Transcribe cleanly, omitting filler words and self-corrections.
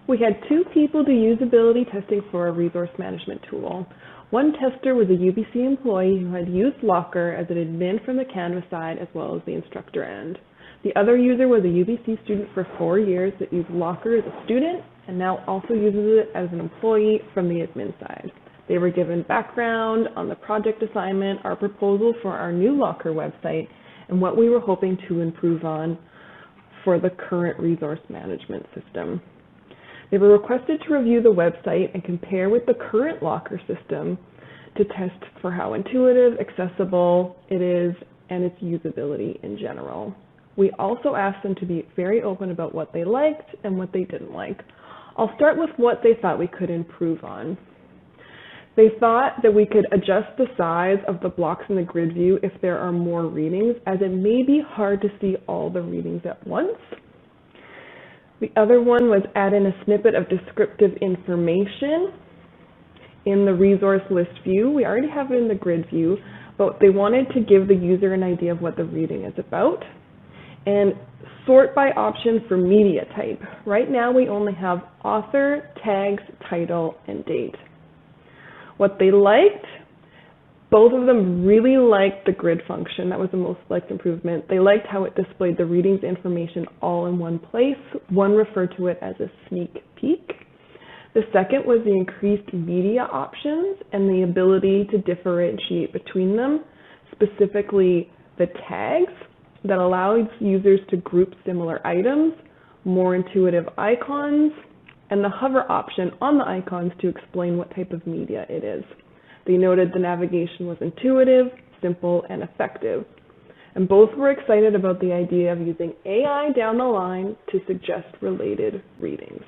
We had 2 people do usability testing for a resource management tool. One tester was a UBC employee who had used LOCR as an admin from the Canvas side as well as the instructor end. The other user was a UBC student for 4 years that used LOCR as a student and now also uses it as an employee from the admin side. They were given background on the project assignment, our proposal for our new LOCR website, and what we were hoping to improve on for the current resource management system. They were requested to review the website and compare with the current LOCR system to test for how intuitive, accessible it is, and its usability in general. We also asked them to be very open about what they liked and what they didn't like. I'll start with what they thought we could improve on. They thought that we could adjust the size of the blocks in the grid view if there are more readings, as it may be hard to see all the readings at once. The other one was add in a snippet of descriptive information in the resource list view. We already have it in the grid view, but they wanted to give the user an idea of what the reading is about. And sort by option for media type. Right now we only have author, tags, title, and date. What they liked, both of them really liked the grid function. That was the most liked improvement. They liked how it displayed the readings information all in one place. One referred to it as a sneak peek. The second was the increased media options and the ability to differentiate between them, specifically the tags that allows users to group similar items, more intuitive icons, and the hover option on the icons to explain what type of media it is. They noted the navigation was intuitive, simple, and effective. And both were excited about the idea of using AI down the line to suggest related readings.